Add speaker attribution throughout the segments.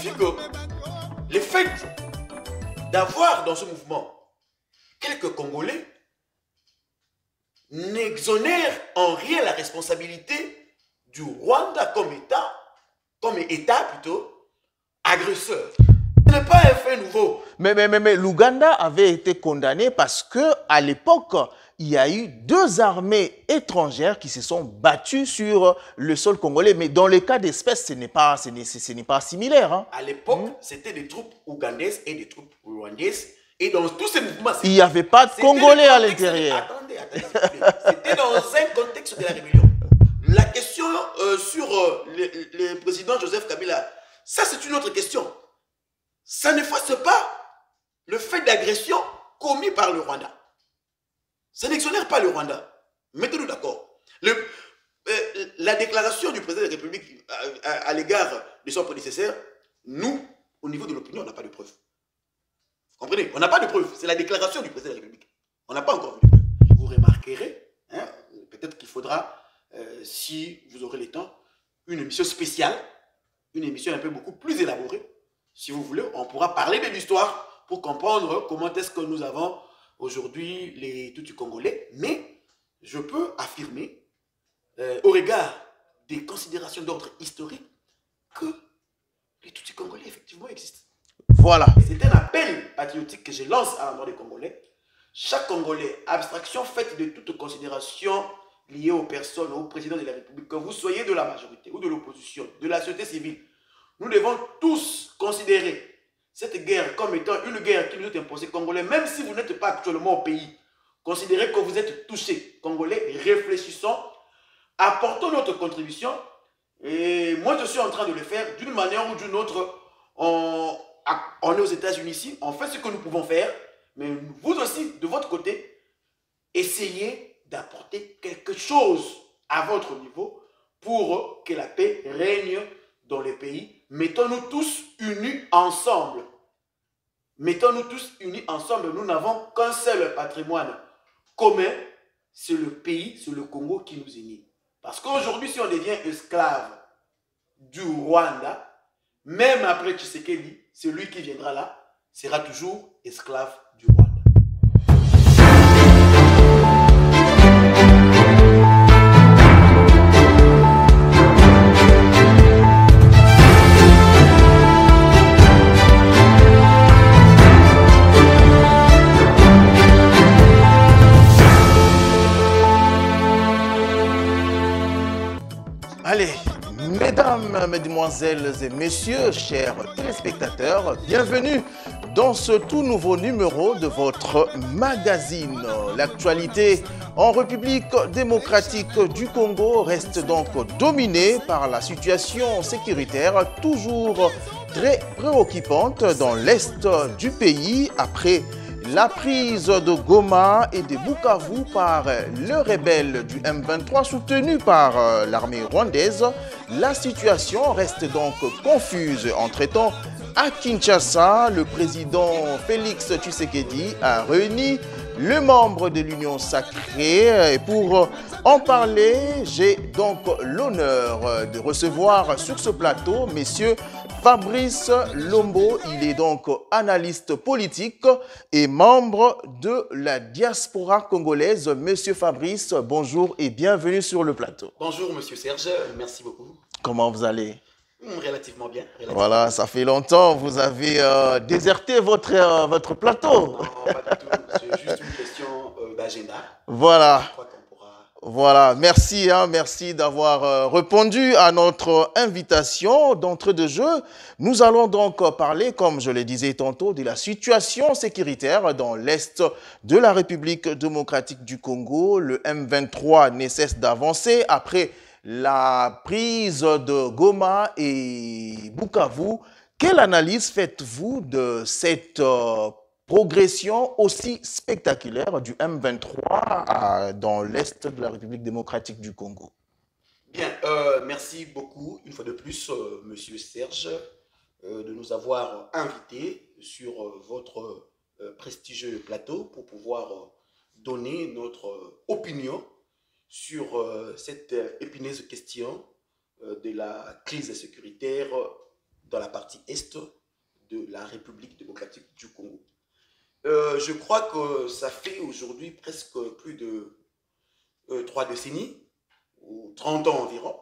Speaker 1: signifie que le fait d'avoir dans ce mouvement quelques Congolais n'exonère en rien la responsabilité du Rwanda comme État plutôt, agresseur. Ce n'est pas un fait nouveau.
Speaker 2: Mais l'Ouganda avait été condamné parce que à l'époque, il y a eu deux armées étrangères qui se sont battues sur le sol congolais. Mais dans le cas d'espèce, ce n'est pas similaire. Hein.
Speaker 1: À l'époque, c'était des troupes ougandaises et des troupes rwandaises. Et dans tous ces mouvements,
Speaker 2: il n'y avait pas de Congolais à l'intérieur.
Speaker 1: Attendez, c'était dans un contexte de la rébellion. La question sur le président Joseph Kabila, ça c'est une autre question. Ça n'efface pas le fait d'agression commis par le Rwanda. Ça n'exonère pas le Rwanda. Mettez-nous d'accord. La déclaration du président de la République à l'égard de son prédécesseur, nous, au niveau de l'opinion, on n'a pas de preuves. Vous comprenez? On n'a pas de preuves. C'est la déclaration du président de la République. On n'a pas encore vu de preuves. Vous remarquerez, hein, peut-être qu'il faudra, si vous aurez le temps, une émission spéciale, une émission un peu beaucoup plus élaborée. Si vous voulez, on pourra parler de l'histoire pour comprendre comment est-ce que nous avons aujourd'hui les Tutsis congolais. Mais je peux affirmer, au regard des considérations d'ordre historique, que les Tutsis congolais effectivement existent.
Speaker 2: Voilà.
Speaker 1: C'est un appel patriotique que je lance à l'endroit des Congolais. Chaque Congolais, abstraction faite de toute considération liée aux personnes, au président de la République, que vous soyez de la majorité ou de l'opposition, de la société civile, nous devons tous considérer cette guerre comme étant une guerre qui nous est imposée, Congolais, même si vous n'êtes pas actuellement au pays. Considérez que vous êtes touchés, Congolais, réfléchissons, apportons notre contribution. Et moi, je suis en train de le faire d'une manière ou d'une autre. On est aux États-Unis ici, on fait ce que nous pouvons faire, mais vous aussi, de votre côté, essayez d'apporter quelque chose à votre niveau pour que la paix règne dans le pays. Mettons-nous tous unis ensemble. Mettons-nous tous unis ensemble. Nous n'avons qu'un seul patrimoine commun, c'est le pays, c'est le Congo qui nous unit. Parce qu'aujourd'hui, si on devient esclave du Rwanda, même après Tshisekedi, celui qui viendra là sera toujours esclave du Rwanda.
Speaker 2: Allez, mesdames, mesdemoiselles et messieurs, chers téléspectateurs, bienvenue dans ce tout nouveau numéro de votre magazine. L'actualité en République démocratique du Congo reste donc dominée par la situation sécuritaire toujours très préoccupante dans l'est du pays après la prise de Goma et de Bukavu par le rebelle du M23 soutenu par l'armée rwandaise. La situation reste donc confuse. Entre-temps, à Kinshasa, le président Félix Tshisekedi a réuni le membre de l'Union sacrée. Et pour en parler, j'ai donc l'honneur de recevoir sur ce plateau messieurs Fabrice Lombo. Il est donc analyste politique et membre de la diaspora congolaise. Monsieur Fabrice, bonjour et bienvenue sur le plateau.
Speaker 1: Bonjour Monsieur Serge, merci beaucoup.
Speaker 2: Comment vous allez?
Speaker 1: Relativement bien.
Speaker 2: Voilà, ça fait longtemps, vous avez déserté votre plateau.
Speaker 1: Non, pas du tout, c'est juste une question d'agenda.
Speaker 2: Voilà.
Speaker 1: Je crois qu'on pourra...
Speaker 2: Voilà, merci, merci d'avoir répondu à notre invitation d'entrée de jeu. Nous allons donc parler, comme je le disais tantôt, de la situation sécuritaire dans l'est de la République démocratique du Congo. Le M23 ne cesse d'avancer après la prise de Goma et Bukavu. Quelle analyse faites-vous de cette progression aussi spectaculaire du M23 dans l'est de la République démocratique du Congo?
Speaker 1: Bien, merci beaucoup une fois de plus, Monsieur Serge, de nous avoir invités sur votre prestigieux plateau pour pouvoir donner notre opinion sur cette épineuse question de la crise sécuritaire dans la partie est de la République démocratique du Congo. Je crois que ça fait aujourd'hui presque plus de 3 décennies, ou 30 ans environ,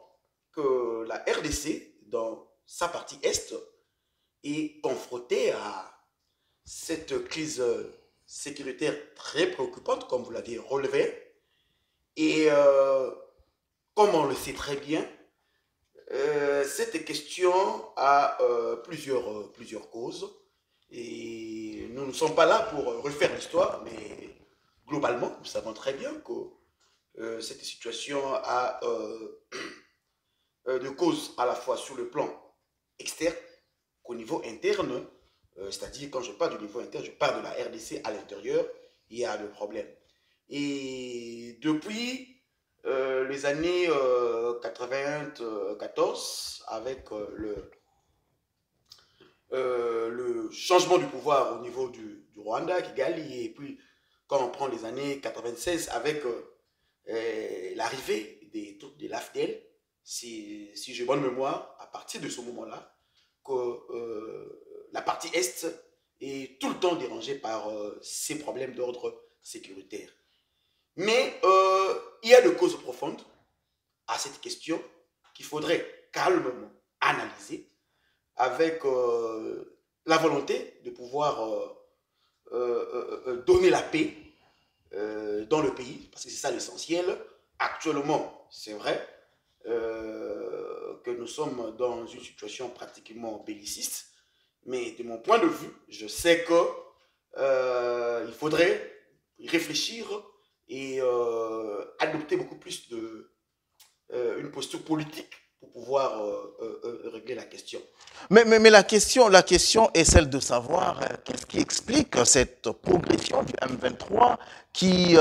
Speaker 1: que la RDC, dans sa partie est, est confrontée à cette crise sécuritaire très préoccupante, comme vous l'avez relevé. Et comme on le sait très bien, cette question a plusieurs causes. Et nous ne sommes pas là pour refaire l'histoire, mais globalement, nous savons très bien que cette situation a de causes à la fois sur le plan externe qu'au niveau interne. C'est-à-dire, quand je parle du niveau interne, je parle de la RDC à l'intérieur, il y a le problème. Et depuis les années 94, avec le changement du pouvoir au niveau du Rwanda, Kigali, et puis quand on prend les années 96 avec l'arrivée des troupes de l'AFDL, si j'ai bonne mémoire, à partir de ce moment-là, que la partie Est est tout le temps dérangée par ces problèmes d'ordre sécuritaire. Mais il y a de causes profondes à cette question qu'il faudrait calmement analyser avec la volonté de pouvoir donner la paix dans le pays, parce que c'est ça l'essentiel. Actuellement, c'est vrai que nous sommes dans une situation pratiquement belliciste, mais de mon point de vue, je sais que il faudrait y réfléchir et adopter beaucoup plus une posture politique pour pouvoir régler la question.
Speaker 2: Mais la question est celle de savoir qu'est-ce qui explique cette progression du M23 qui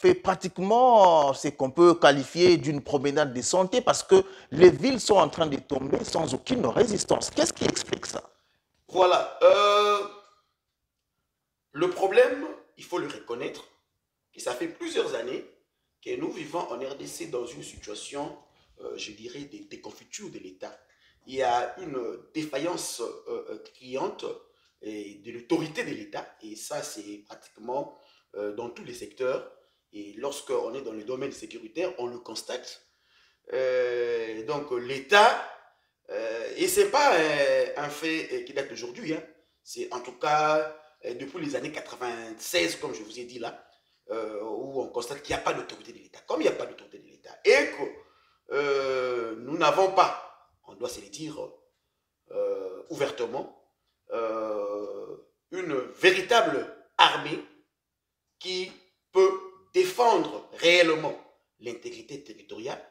Speaker 2: fait pratiquement ce qu'on peut qualifier d'une promenade de santé parce que les villes sont en train de tomber sans aucune résistance. Qu'est-ce qui explique ça?
Speaker 1: Voilà. Le problème, il faut le reconnaître, que ça fait plusieurs années que nous vivons en RDC dans une situation, je dirais, de déconfiture de l'État. Il y a une défaillance criante de l'autorité de l'État, et ça, c'est pratiquement dans tous les secteurs. Et lorsqu'on est dans le domaine sécuritaire, on le constate. Donc, l'État, et ce n'est pas un fait qui date d'aujourd'hui, hein, c'est en tout cas depuis les années 96, comme je vous ai dit là, où on constate qu'il n'y a pas d'autorité de l'État. Comme il n'y a pas d'autorité de l'État, et que nous n'avons pas, on doit se le dire ouvertement, une véritable armée qui peut défendre réellement l'intégrité territoriale.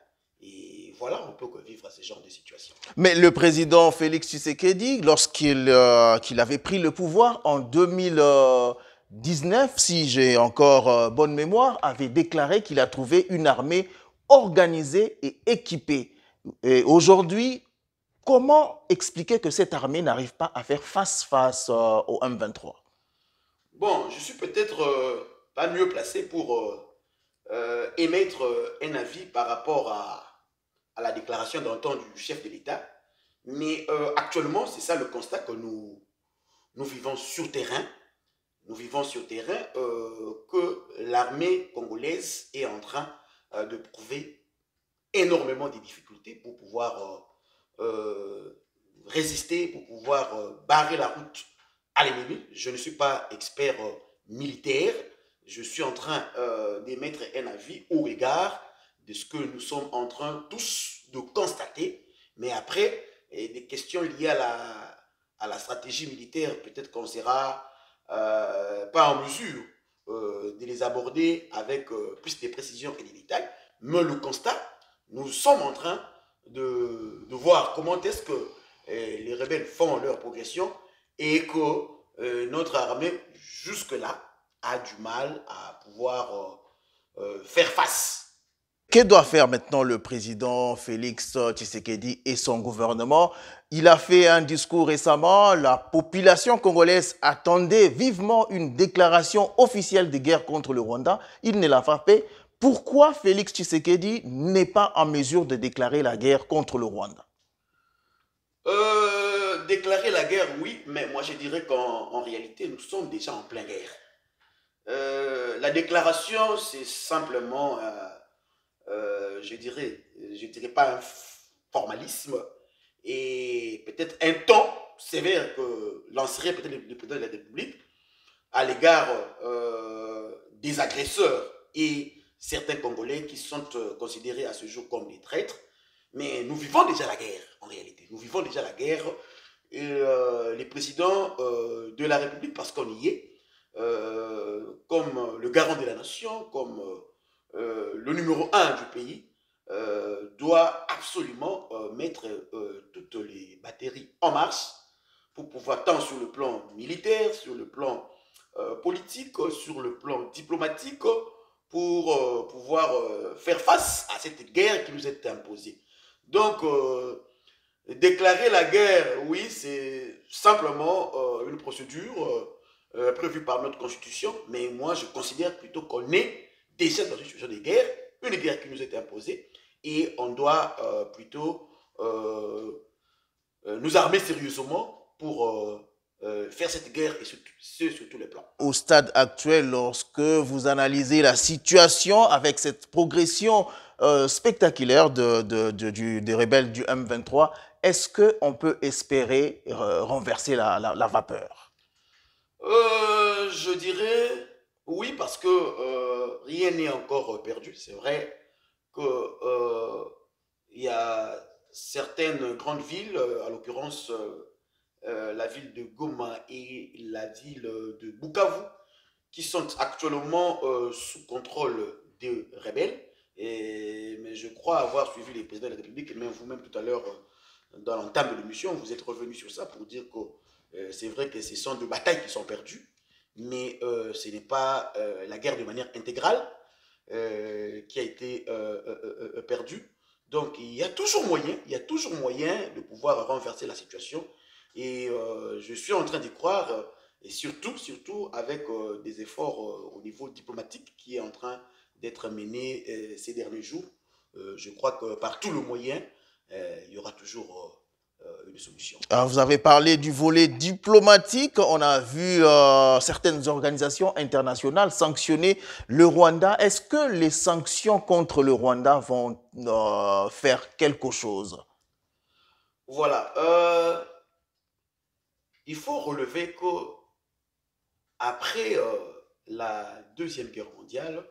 Speaker 1: Et voilà, on peut vivre à ce genre de situation.
Speaker 2: Mais le président Félix Tshisekedi, lorsqu'il avait pris le pouvoir en 2019, si j'ai encore bonne mémoire, avait déclaré qu'il a trouvé une armée organisée et équipée. Et aujourd'hui, comment expliquer que cette armée n'arrive pas à faire face au M23?
Speaker 1: Bon, je suis peut-être pas mieux placé pour émettre un avis par rapport à la déclaration d'un temps du chef de l'État. Mais actuellement, c'est ça le constat que nous vivons sur terrain. Nous vivons sur terrain que l'armée congolaise est en train de prouver énormément de difficultés pour pouvoir résister, pour pouvoir barrer la route à l'ennemi. Je ne suis pas expert militaire. Je suis en train d'émettre un avis au regard de ce que nous sommes en train tous de constater. Mais après, des questions liées à la stratégie militaire, peut-être qu'on ne sera pas en mesure de les aborder avec plus de précision et de détails. Mais le constat, nous sommes en train de voir comment est-ce que les rebelles font leur progression et que notre armée, jusque-là, a du mal à pouvoir faire face.
Speaker 2: Que doit faire maintenant le président Félix Tshisekedi et son gouvernement? Il a fait un discours récemment. La population congolaise attendait vivement une déclaration officielle de guerre contre le Rwanda. Il ne l'a pas fait. Pourquoi Félix Tshisekedi n'est pas en mesure de déclarer la guerre contre le Rwanda?
Speaker 1: Déclarer la guerre, oui, mais moi je dirais qu'en réalité, nous sommes déjà en pleine guerre. La déclaration, c'est simplement, je dirais pas un formalisme et peut-être un ton sévère que lancerait peut-être le président de la République à l'égard des agresseurs et certains Congolais qui sont considérés à ce jour comme des traîtres. Mais nous vivons déjà la guerre, en réalité. Nous vivons déjà la guerre. Et les présidents de la République, parce qu'on y est, comme le garant de la nation, comme le numéro 1 du pays, doit absolument mettre toutes les batteries en marche pour pouvoir, tant sur le plan militaire, sur le plan politique, sur le plan diplomatique, pour pouvoir faire face à cette guerre qui nous est imposée. Donc, déclarer la guerre, oui, c'est simplement une procédure prévue par notre constitution, mais moi je considère plutôt qu'on est déjà dans une situation de guerre, une guerre qui nous est imposée, et on doit plutôt nous armer sérieusement pour faire cette guerre et sur tous les plans.
Speaker 2: Au stade actuel, lorsque vous analysez la situation avec cette progression spectaculaire des rebelles du M23, est-ce qu'on peut espérer renverser la vapeur?
Speaker 1: Je dirais oui, parce que rien n'est encore perdu. C'est vrai qu'il y a certaines grandes villes, à l'occurrence la ville de Goma et la ville de Bukavu, qui sont actuellement sous contrôle des rebelles. Mais je crois avoir suivi les présidents de la République, et même vous-même tout à l'heure, dans l'entame de l'émission, vous êtes revenu sur ça pour dire que c'est vrai que ce sont des batailles qui sont perdues, mais ce n'est pas la guerre de manière intégrale qui a été perdue. Donc il y a toujours moyen de pouvoir renverser la situation. Et je suis en train d'y croire, et surtout avec des efforts au niveau diplomatique qui est en train d'être mené ces derniers jours. Je crois que par tout le moyen, il y aura toujours une solution.
Speaker 2: Alors, vous avez parlé du volet diplomatique. On a vu certaines organisations internationales sanctionner le Rwanda. Est-ce que les sanctions contre le Rwanda vont faire quelque chose?
Speaker 1: Voilà. Il faut relever qu'après la Deuxième Guerre mondiale,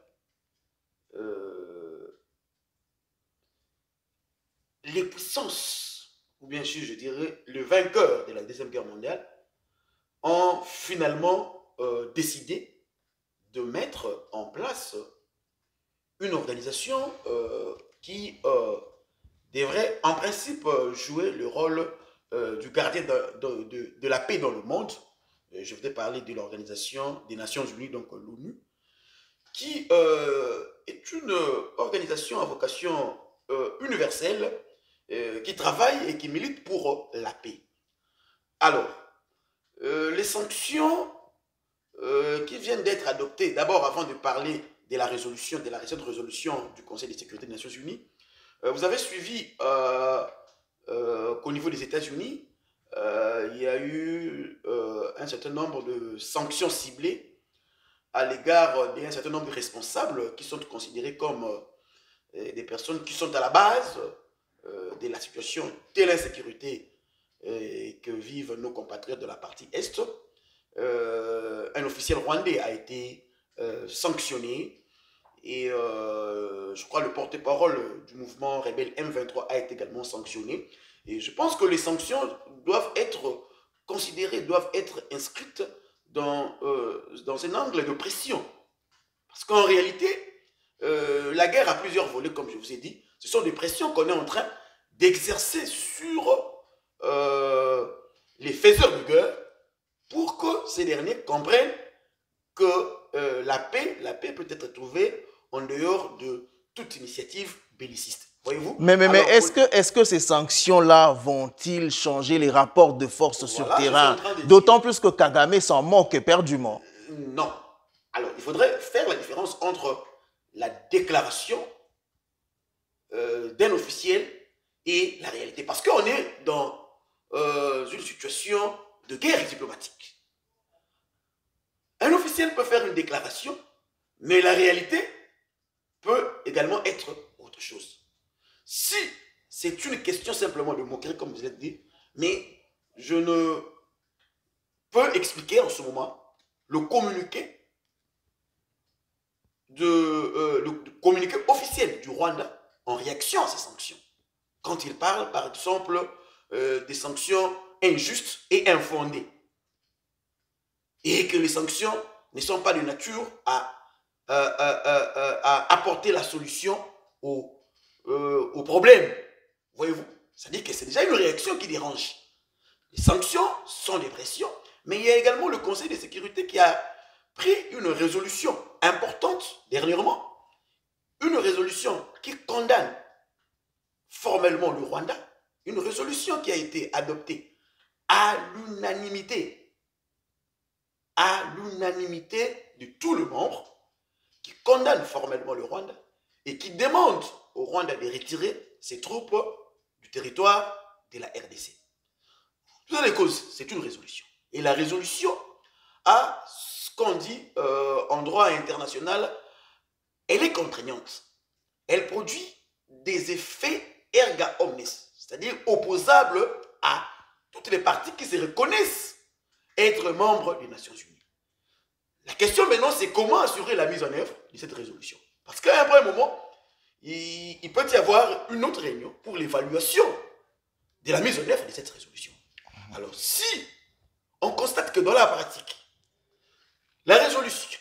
Speaker 1: les puissances, ou bien sûr je dirais le vainqueur de la Deuxième Guerre mondiale, ont finalement décidé de mettre en place une organisation qui devrait en principe jouer le rôle du gardien de la paix dans le monde. Je voudrais parler de l'Organisation des Nations Unies, donc l'ONU, qui est une organisation à vocation universelle qui travaille et qui milite pour la paix. Alors, les sanctions qui viennent d'être adoptées, d'abord avant de parler de la résolution, de la récente résolution du Conseil de sécurité des Nations Unies, vous avez suivi qu'au niveau des États-Unis, il y a eu un certain nombre de sanctions ciblées à l'égard d'un certain nombre de responsables qui sont considérés comme des personnes qui sont à la base de la situation de l'insécurité que vivent nos compatriotes de la partie Est. Un officiel rwandais a été sanctionné. Et je crois le porte-parole du mouvement rebelle M23 a été également sanctionné. Et je pense que les sanctions doivent être considérées, doivent être inscrites dans un angle de pression. Parce qu'en réalité, la guerre a plusieurs volets, comme je vous ai dit. Ce sont des pressions qu'on est en train d'exercer sur les faiseurs de guerre pour que ces derniers comprennent que la paix peut être trouvée en dehors de toute initiative belliciste. Voyez-vous?
Speaker 2: Mais est-ce que ces sanctions-là vont-ils changer les rapports de force sur terrain? D'autant plus que Kagame s'en moque éperdument.
Speaker 1: Non. Alors, il faudrait faire la différence entre la déclaration d'un officiel et la réalité. Parce qu'on est dans une situation de guerre diplomatique. Un officiel peut faire une déclaration, mais la réalité peut également être autre chose. Si c'est une question simplement de moquerie, comme vous l'avez dit, mais je ne peux expliquer en ce moment le communiqué le communiqué officiel du Rwanda en réaction à ces sanctions. Quand il parle, par exemple, des sanctions injustes et infondées, et que les sanctions ne sont pas de nature à apporter la solution au problème. Voyez-vous? C'est-à-dire que c'est déjà une réaction qui dérange. Les sanctions sont des pressions, mais il y a également le Conseil de sécurité qui a pris une résolution importante dernièrement, une résolution qui condamne formellement le Rwanda, une résolution qui a été adoptée à l'unanimité de tous les membres, qui condamne formellement le Rwanda et qui demande au Rwanda de retirer ses troupes du territoire de la RDC. Toutes les causes, c'est une résolution. Et la résolution a ce qu'on dit en droit international, elle est contraignante. Elle produit des effets erga omnes, c'est-à-dire opposables à toutes les parties qui se reconnaissent être membres des Nations Unies. La question maintenant, c'est comment assurer la mise en œuvre de cette résolution. Parce qu'à un premier moment, il peut y avoir une autre réunion pour l'évaluation de la mise en œuvre de cette résolution. Alors, si on constate que dans la pratique, la résolution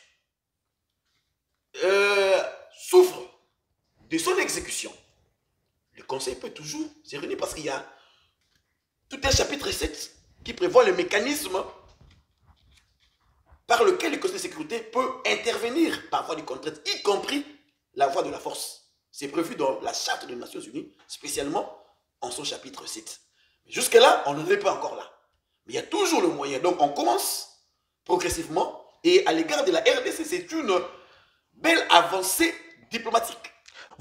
Speaker 1: souffre de son exécution, le Conseil peut toujours se réunir parce qu'il y a tout un chapitre 7 qui prévoit le mécanisme par lequel le Conseil de sécurité peut intervenir par voie de contrainte, y compris la voie de la force. C'est prévu dans la Charte des Nations Unies, spécialement en son chapitre 7. Jusque-là, on n'en est pas encore là. Mais il y a toujours le moyen. Donc, on commence progressivement. Et à l'égard de la RDC, c'est une belle avancée diplomatique.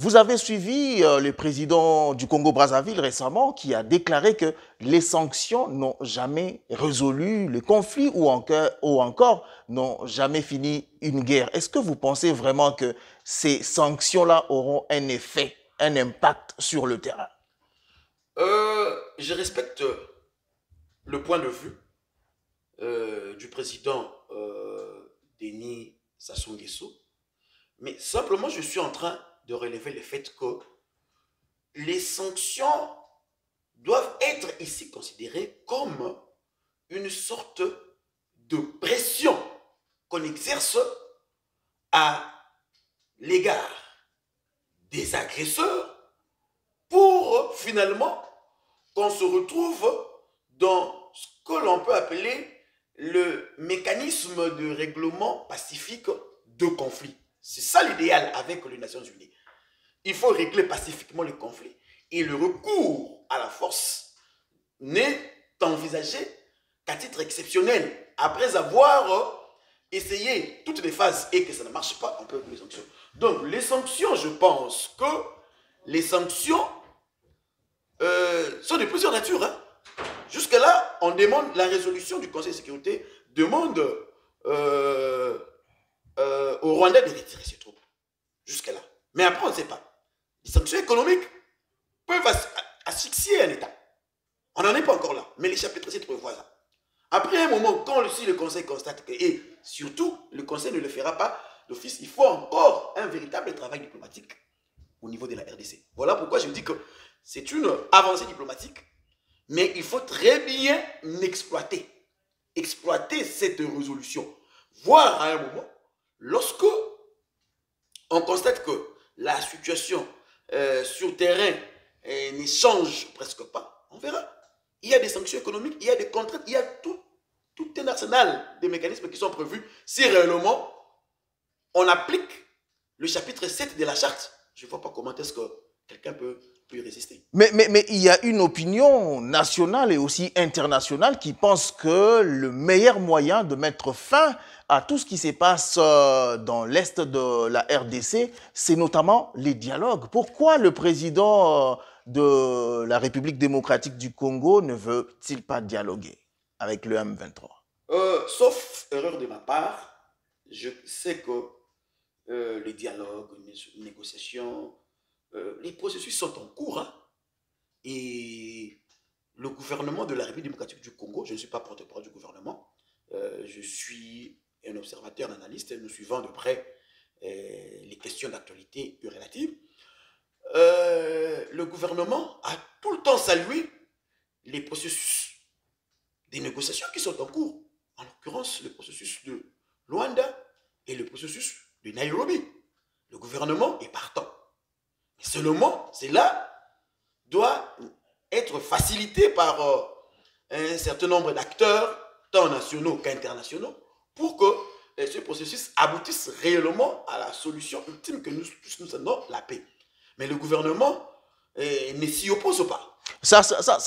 Speaker 2: Vous avez suivi le président du Congo-Brazzaville récemment qui a déclaré que les sanctions n'ont jamais résolu le conflit ou encore n'ont jamais fini une guerre. Est-ce que vous pensez vraiment que ces sanctions-là auront un effet, un impact sur le terrain?
Speaker 1: Je respecte le point de vue du président Denis Sassou Nguesso, mais simplement je suis en train de relever le fait que les sanctions doivent être ici considérées comme une sorte de pression qu'on exerce à l'égard des agresseurs pour finalement qu'on se retrouve dans ce que l'on peut appeler le mécanisme de règlement pacifique de conflit. C'est ça l'idéal avec les Nations Unies. Il faut régler pacifiquement le conflit et le recours à la force n'est envisagé qu'à titre exceptionnel. Après avoir essayé toutes les phases et que ça ne marche pas, on peut les sanctions. Donc les sanctions, je pense que les sanctions sont de plusieurs natures. Hein. Jusque-là, on demande la résolution du Conseil de sécurité, demande au Rwanda de retirer ses troupes. Jusque-là. Mais après, on ne sait pas. Les sanctions économiques peuvent asphyxier un État. On n'en est pas encore là. Mais les chapitres 7 prévoient ça. Après un moment, quand aussi le Conseil constate que, et surtout, le Conseil ne le fera pas d'office, il faut encore un véritable travail diplomatique au niveau de la RDC. Voilà pourquoi je dis que c'est une avancée diplomatique, mais il faut très bien exploiter cette résolution. Voir à un moment, lorsque on constate que la situation sur terrain ne change presque pas, on verra. Il y a des sanctions économiques, il y a des contraintes, il y a tout un arsenal de mécanismes qui sont prévus si réellement on applique le chapitre 7 de la charte. Je ne vois pas comment est-ce que quelqu'un peut y résister.
Speaker 2: Mais il y a une opinion nationale et aussi internationale qui pense que le meilleur moyen de mettre fin à tout ce qui se passe dans l'est de la RDC, c'est notamment les dialogues. Pourquoi le président de la République démocratique du Congo ne veut-il pas dialoguer avec le M23?
Speaker 1: Sauf erreur de ma part, je sais que les dialogues, les négociations, les processus sont en cours. Hein, et le gouvernement de la République démocratique du Congo, je ne suis pas porte-parole du gouvernement, je suis un observateur, un analyste, nous suivons de près les questions d'actualité relatives. Le gouvernement a tout le temps salué les processus des négociations qui sont en cours. En l'occurrence, le processus de Luanda et le processus de Nairobi. Le gouvernement est partant. Mais seulement, cela doit être facilité par un certain nombre d'acteurs, tant nationaux qu'internationaux, pour que ce processus aboutisse réellement à la solution ultime que nous tous nous donnons, la paix. Mais le gouvernement ne s'y oppose pas.
Speaker 2: Ça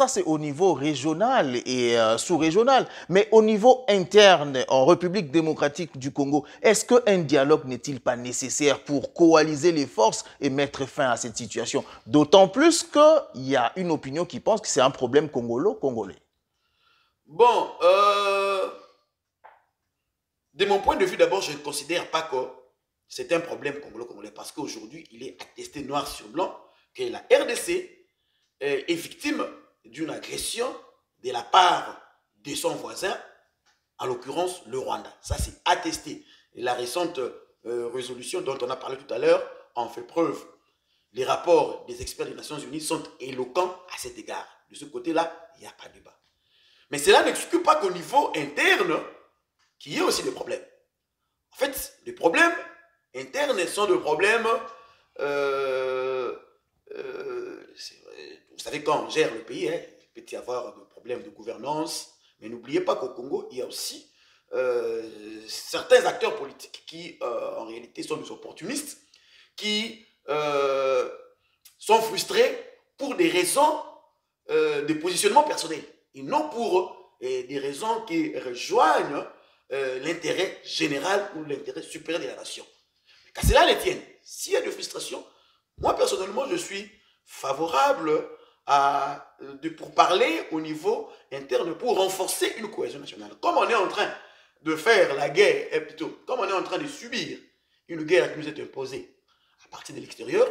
Speaker 2: c'est au niveau régional et sous-régional. Mais au niveau interne, en République démocratique du Congo, est-ce qu'un dialogue n'est-il pas nécessaire pour coaliser les forces et mettre fin à cette situation? D'autant plus qu'il y a une opinion qui pense que c'est un problème congolais.
Speaker 1: Bon, de mon point de vue, d'abord, je ne considère pas que c'est un problème congolais parce qu'aujourd'hui, il est attesté noir sur blanc que la RDC est victime d'une agression de la part de son voisin, en l'occurrence le Rwanda. Ça, c'est attesté. Et la récente résolution dont on a parlé tout à l'heure en fait preuve. Les rapports des experts des Nations Unies sont éloquents à cet égard. De ce côté-là, il n'y a pas de débat. Mais cela n'exclut pas qu'au niveau interne, qu'il y ait aussi des problèmes. En fait, les problèmes internes sont des problèmes... vous savez, quand on gère le pays, hein, il peut y avoir des problèmes de gouvernance, mais n'oubliez pas qu'au Congo, il y a aussi certains acteurs politiques qui, en réalité, sont des opportunistes, qui sont frustrés pour des raisons de positionnement personnel, et non pour des raisons qui rejoignent l'intérêt général ou l'intérêt supérieur de la nation. Qu'à cela les tienne, s'il y a des frustrations, moi personnellement, je suis favorable pour parler au niveau interne, pour renforcer une cohésion nationale. Comme on est en train de faire la guerre, plutôt, comme on est en train de subir une guerre qui nous est imposée à partir de l'extérieur,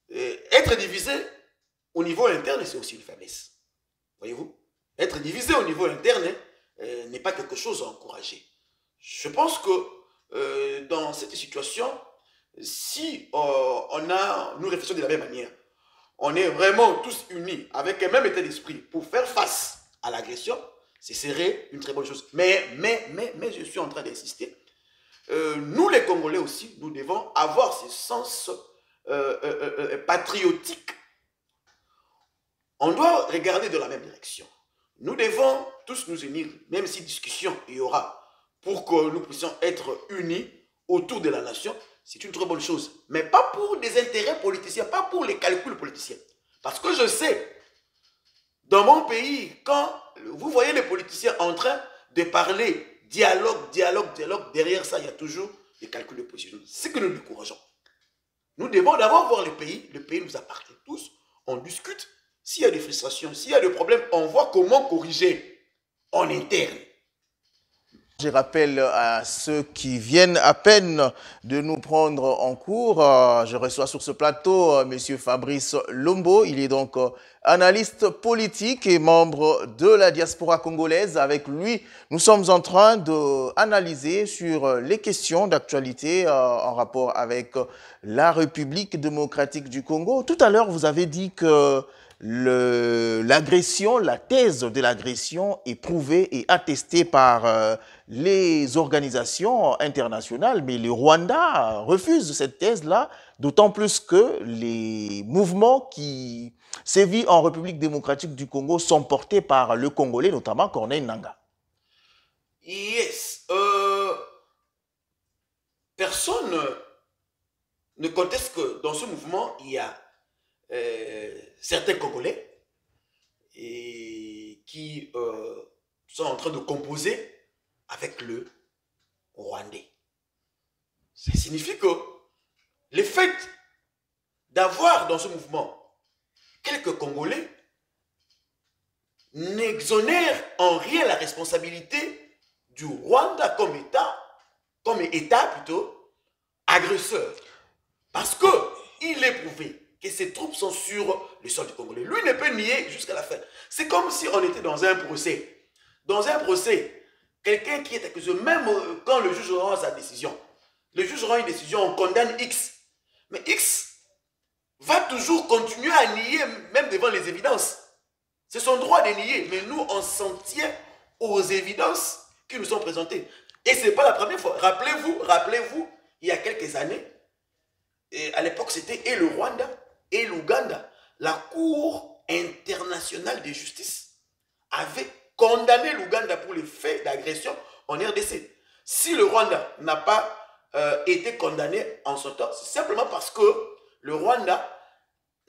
Speaker 1: être divisé au niveau interne, c'est aussi une faiblesse. Voyez-vous? Être divisé au niveau interne n'est pas quelque chose à encourager. Je pense que dans cette situation, si nous réfléchissons de la même manière, on est vraiment tous unis avec un même état d'esprit pour faire face à l'agression, ce serait une très bonne chose. Mais je suis en train d'insister. Nous les Congolais aussi, nous devons avoir ce sens patriotique. On doit regarder de la même direction. Nous devons tous nous unir, même si discussion il y aura, pour que nous puissions être unis autour de la nation. C'est une très bonne chose. Mais pas pour des intérêts politiciens, pas pour les calculs politiciens. Parce que je sais, dans mon pays, quand vous voyez les politiciens en train de parler dialogue, derrière ça, il y a toujours des calculs de position. C'est ce que nous décourageons. Nous devons d'abord voir le pays nous appartient tous, on discute. S'il y a des frustrations, s'il y a des problèmes, on voit comment corriger en interne.
Speaker 2: Je rappelle à ceux qui viennent à peine de nous prendre en cours, je reçois sur ce plateau M. Fabrice Lombo. Il est donc analyste politique et membre de la diaspora congolaise. Avec lui, nous sommes en train d'analyser sur les questions d'actualité en rapport avec la République démocratique du Congo. Tout à l'heure, vous avez dit que l'agression, la thèse de l'agression est prouvée et attestée par les organisations internationales, mais le Rwanda refuse cette thèse-là, d'autant plus que les mouvements qui sévissent en République démocratique du Congo sont portés par le Congolais, notamment Corneille Nangaa.
Speaker 1: Yes. Personne ne conteste que dans ce mouvement, il y a certains Congolais qui sont en train de composer avec le Rwandais. Ça signifie que le fait d'avoir dans ce mouvement quelques Congolais n'exonèrent en rien la responsabilité du Rwanda comme État plutôt, agresseur. Parce qu'il est prouvé que ses troupes sont sur le sol du Congolais. Lui ne peut nier jusqu'à la fin. C'est comme si on était dans un procès. Dans un procès, quelqu'un qui est accusé, même quand le juge rend sa décision, le juge rend une décision, on condamne X. Mais X va toujours continuer à nier, même devant les évidences. C'est son droit de nier, mais nous, on s'en tient aux évidences qui nous sont présentées. Et ce n'est pas la première fois. Rappelez-vous, il y a quelques années, et à l'époque, c'était et le Rwanda et l'Ouganda. La Cour internationale de justice avait condamné l'Ouganda pour les faits d'agression en RDC. Si le Rwanda n'a pas été condamné en son temps, c'est simplement parce que le Rwanda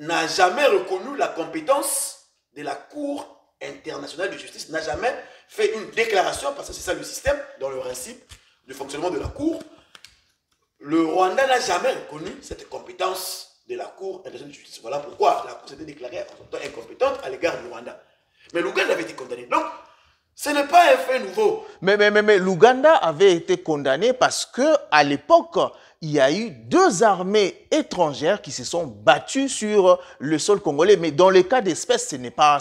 Speaker 1: n'a jamais reconnu la compétence de la Cour internationale de justice, n'a jamais fait une déclaration, parce que c'est ça le système, dans le principe du fonctionnement de la Cour. Le Rwanda n'a jamais reconnu cette compétence de la Cour internationale de justice. Voilà pourquoi la Cour s'était déclarée en son temps incompétente à l'égard du Rwanda. Mais l'Ouganda avait été condamné. Donc, ce n'est pas un fait nouveau.
Speaker 2: Mais l'Ouganda avait été condamné parce qu'à l'époque, il y a eu 2 armées étrangères qui se sont battues sur le sol congolais. Mais dans le cas d'espèce, ce n'est pas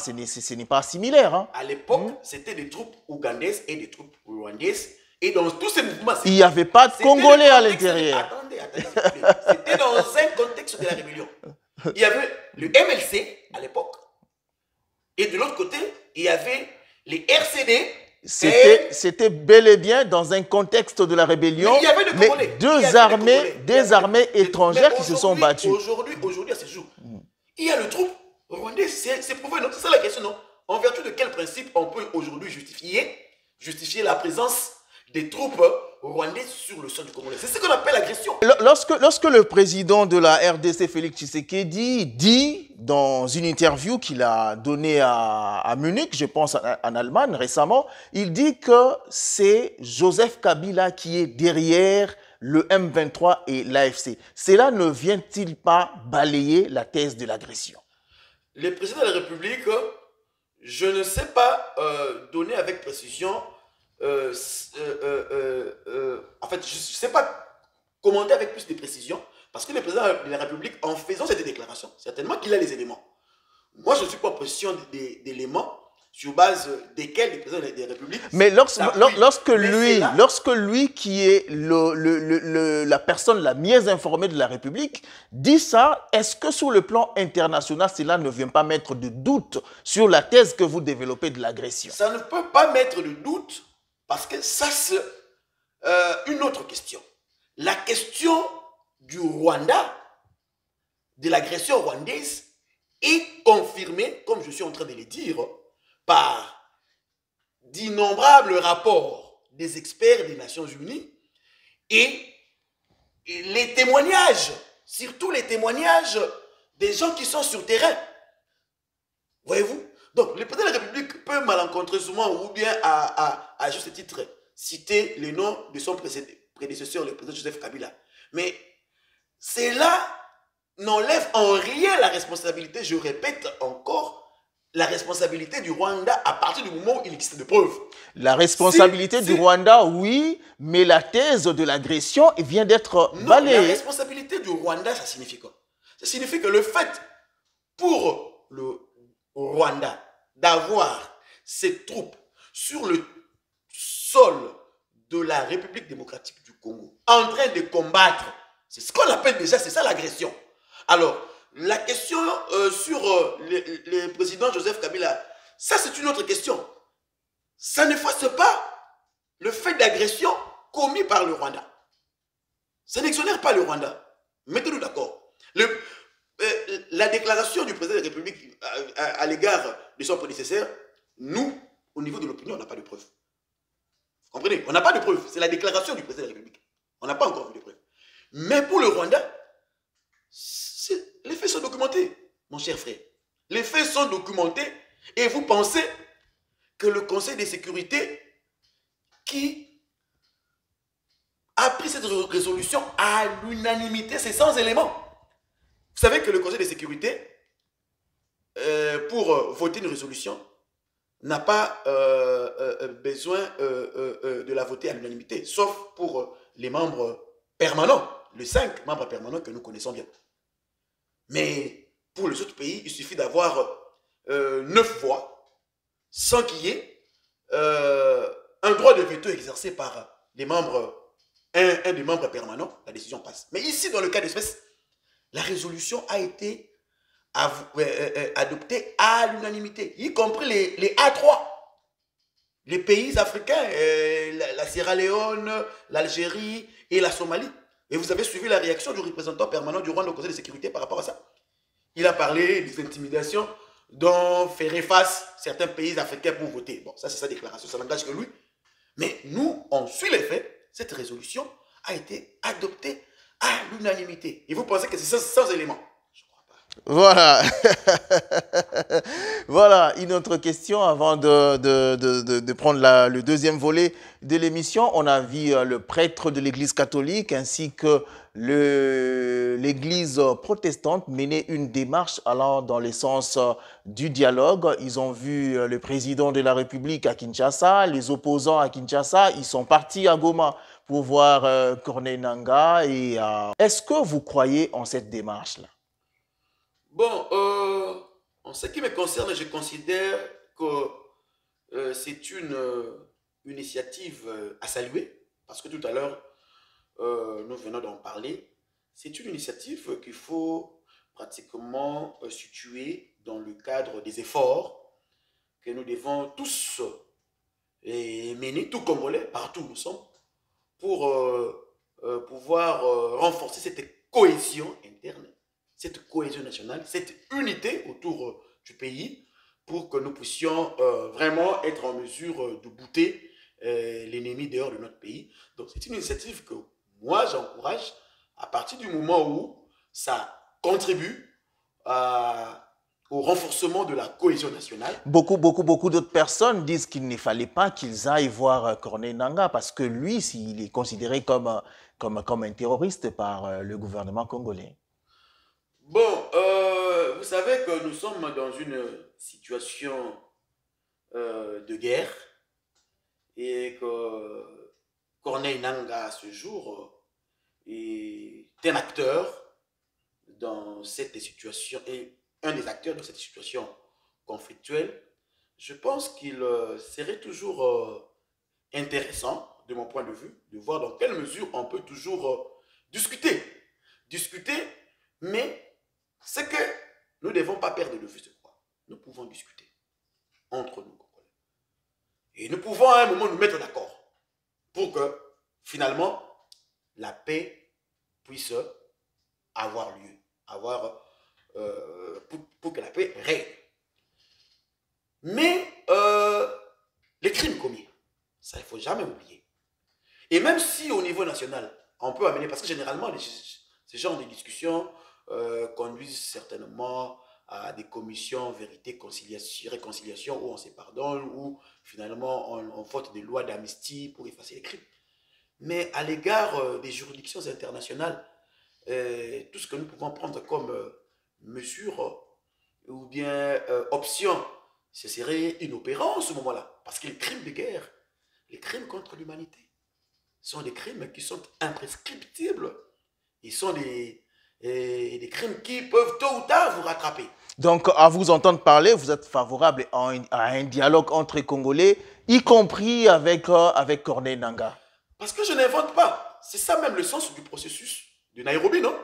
Speaker 2: similaire. Hein.
Speaker 1: À l'époque, c'était des troupes ougandaises et des troupes rwandaises. Et dans tous ces mouvements...
Speaker 2: Il n'y avait pas de Congolais à l'intérieur.
Speaker 1: Attendez. C'était dans un contexte de la rébellion. Il y avait le MLC à l'époque. Et de l'autre côté, il y avait les RCD.
Speaker 2: C'était bel et bien dans un contexte de la rébellion,
Speaker 1: mais il y avait des Congolais.
Speaker 2: Deux armées étrangères qui se sont battues.
Speaker 1: Aujourd'hui, à ce jour, il y a le troupe rwandais, c'est prouvé, non? C'est ça la question, non? En vertu de quel principe on peut aujourd'hui justifier la présence des troupes rwandaises sur le sol du Congolais? C'est ce qu'on appelle l'agression.
Speaker 2: Lorsque le président de la RDC, Félix Tshisekedi, dit dans une interview qu'il a donnée à Munich, je pense en Allemagne récemment, il dit que c'est Joseph Kabila qui est derrière le M23 et l'AFC. Cela ne vient-il pas balayer la thèse de l'agression?
Speaker 1: Le président de la République, je ne sais pas donner avec précision. En fait, je ne sais pas commenter avec plus de précision, parce que le président de la République, en faisant cette déclaration, certainement qu'il a les éléments. Moi, je ne suis pas en position d'éléments sur base desquels le président de la République...
Speaker 2: Mais lorsque lui, qui est la personne la mieux informée de la République, dit ça, est-ce que sur le plan international, cela ne vient pas mettre de doute sur la thèse que vous développez de l'agression?
Speaker 1: Ça ne peut pas mettre de doute, parce que ça, c'est une autre question. La question du Rwanda, de l'agression rwandaise, est confirmée, comme je suis en train de le dire, par d'innombrables rapports des experts des Nations Unies et les témoignages, surtout les témoignages des gens qui sont sur terrain. Voyez-vous? Donc, le président de la République peut malencontreusement ou bien à juste titre citer le nom de son prédécesseur, le président Joseph Kabila. Mais cela n'enlève en rien la responsabilité, je répète encore, la responsabilité du Rwanda à partir du moment où il existe des preuves.
Speaker 2: La responsabilité du Rwanda, oui, mais la thèse de l'agression vient d'être balayée.
Speaker 1: La responsabilité du Rwanda, ça signifie quoi? Ça signifie que le fait pour le Rwanda d'avoir ses troupes sur le sol de la République démocratique du Congo en train de combattre, c'est ce qu'on appelle déjà, c'est ça l'agression. Alors, la question sur le président Joseph Kabila, ça c'est une autre question. Ça n'efface pas le fait d'agression commis par le Rwanda. Ça n'exonère pas le Rwanda. Mettez-nous d'accord. La déclaration du président de la République à l'égard de son prédécesseur, nous, au niveau de l'opinion, on n'a pas de preuves. Vous comprenez? On n'a pas de preuves. C'est la déclaration du président de la République. On n'a pas encore vu de preuves. Mais pour le Rwanda, les faits sont documentés, mon cher frère. Les faits sont documentés et vous pensez que le Conseil de sécurité qui a pris cette résolution à l'unanimité, c'est sans éléments. Vous savez que le Conseil de sécurité pour voter une résolution, n'a pas besoin de la voter à l'unanimité, sauf pour les membres permanents, les 5 membres permanents que nous connaissons bien. Mais pour les autres pays, il suffit d'avoir 9 voix sans qu'il y ait un droit de veto exercé par les membres, un des membres permanents, la décision passe. Mais ici, dans le cas d'espèce, la résolution a été adoptée à l'unanimité, y compris les A3, les pays africains, la Sierra Leone, l'Algérie et la Somalie. Et vous avez suivi la réaction du représentant permanent du Rwanda au Conseil de sécurité par rapport à ça. Il a parlé des intimidations dont feraient face certains pays africains pour voter. Bon, ça c'est sa déclaration, ça n'engage que lui. Mais nous, on suit les faits. Cette résolution a été adoptée à l'unanimité. Et vous pensez que c'est sans éléments? Je ne crois pas.
Speaker 2: Voilà. Voilà, une autre question avant de prendre le deuxième volet de l'émission. On a vu le prêtre de l'Église catholique ainsi que l'Église protestante mener une démarche allant dans le sens du dialogue. Ils ont vu le président de la République à Kinshasa, les opposants à Kinshasa. Ils sont partis à Goma pour voir Corneille Nangaa. Est-ce que vous croyez en cette démarche-là?
Speaker 1: Bon, en ce qui me concerne, je considère que c'est une initiative à saluer, parce que tout à l'heure, nous venons d'en parler. C'est une initiative qu'il faut pratiquement situer dans le cadre des efforts que nous devons tous mener, tout Congolais, partout où nous sommes, pour pouvoir renforcer cette cohésion interne, cette cohésion nationale, cette unité autour du pays, pour que nous puissions vraiment être en mesure de bouter l'ennemi dehors de notre pays. Donc c'est une initiative que moi j'encourage à partir du moment où ça contribue au renforcement de la cohésion nationale.
Speaker 2: Beaucoup d'autres personnes disent qu'il ne fallait pas qu'ils aillent voir Corneille Nangaa parce que lui, il est considéré comme un terroriste par le gouvernement congolais.
Speaker 1: Bon, vous savez que nous sommes dans une situation de guerre et que Corneille Nangaa, à ce jour, est un acteur dans cette situation, et un des acteurs de cette situation conflictuelle. Je pense qu'il serait toujours intéressant, de mon point de vue, de voir dans quelle mesure on peut toujours discuter, mais c'est que nous ne devons pas perdre de vue ce point. Nous pouvons discuter entre nous, Congolais. Et nous pouvons à un moment nous mettre d'accord pour que, finalement, la paix puisse avoir lieu, pour que la paix règne. Mais les crimes commis, ça il ne faut jamais oublier. Et même si au niveau national, on peut amener, parce que généralement, ces genres de discussions conduisent certainement à des commissions vérité, réconciliation, où on se pardonne, où finalement on vote des lois d'amnistie pour effacer les crimes. Mais à l'égard des juridictions internationales, tout ce que nous pouvons prendre comme mesure ou bien option, ce serait inopérant en ce moment-là. Parce que les crimes de guerre, les crimes contre l'humanité, sont des crimes qui sont imprescriptibles. Ils sont des crimes qui peuvent tôt ou tard vous rattraper.
Speaker 2: Donc, à vous entendre parler, vous êtes favorable à un dialogue entre les Congolais, y compris avec Corneille Nangaa?
Speaker 1: Parce que je n'invente pas. C'est ça même le sens du processus de Nairobi, non?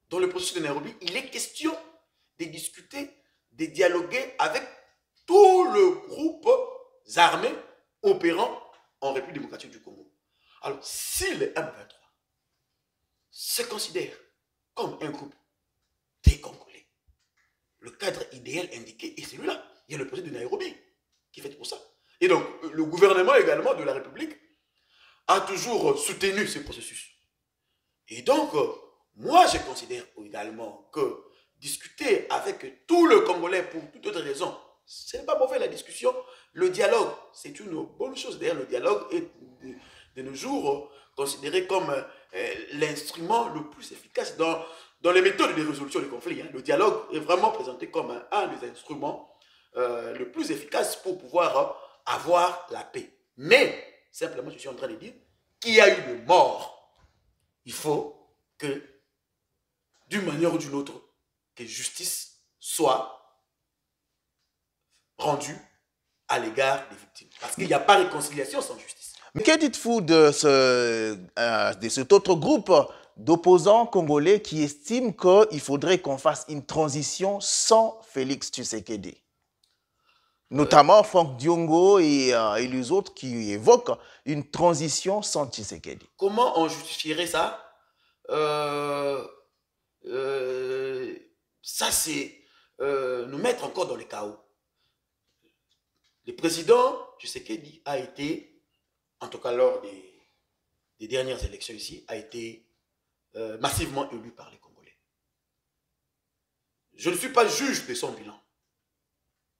Speaker 1: Dans le processus de Nairobi, il est question de discuter, de dialoguer avec tout le groupe armé opérant en République démocratique du Congo. Alors, si le M23 se considère comme un groupe des Congolais, le cadre idéal indiqué est celui-là. Il y a le projet de Nairobi qui fait pour ça. Et donc, le gouvernement également de la République a toujours soutenu ce processus. Et donc, moi, je considère également que discuter avec tout le Congolais pour toute autre raison, ce n'est pas mauvais la discussion. Le dialogue, c'est une bonne chose. D'ailleurs, le dialogue est de nos jours considéré comme l'instrument le plus efficace dans dans les méthodes de résolution des conflits, le dialogue est vraiment présenté comme un des instruments le plus efficace pour pouvoir avoir la paix. Mais, simplement, je suis en train de dire qu'il y a eu de morts. Il faut que, d'une manière ou d'une autre, que justice soit rendue à l'égard des victimes. Parce qu'il n'y a pas de réconciliation sans justice.
Speaker 2: Mais que dites-vous de cet autre groupe d'opposants congolais qui estiment qu'il faudrait qu'on fasse une transition sans Félix Tshisekedi? Notamment Franck Diongo et les autres qui évoquent une transition sans Tshisekedi.
Speaker 1: Comment on justifierait ça? Ça, c'est nous mettre encore dans le chaos. Le président Tshisekedi a été, en tout cas lors des dernières élections ici, a été massivement élu par les Congolais. Je ne suis pas juge de son bilan.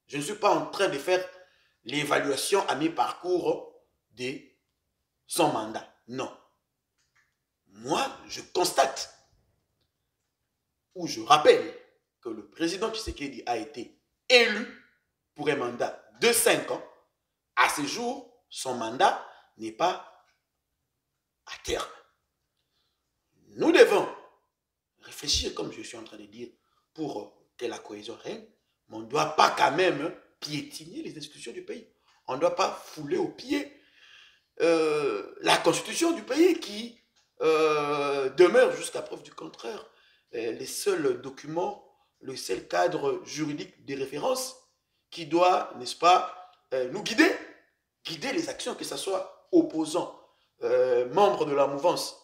Speaker 1: Je ne suis pas en train de faire l'évaluation à mi-parcours de son mandat. Non. Moi, je constate ou je rappelle que le président Tshisekedi a été élu pour un mandat de 5 ans. À ce jour, son mandat n'est pas à terme. Nous devons réfléchir, comme je suis en train de dire, pour que la cohésion règne, mais on ne doit pas quand même piétiner les institutions du pays. On ne doit pas fouler au pied la constitution du pays qui demeure jusqu'à preuve du contraire les seuls documents, le seul cadre juridique de référence qui doit, n'est-ce pas, nous guider les actions, que ce soit opposants, membres de la mouvance.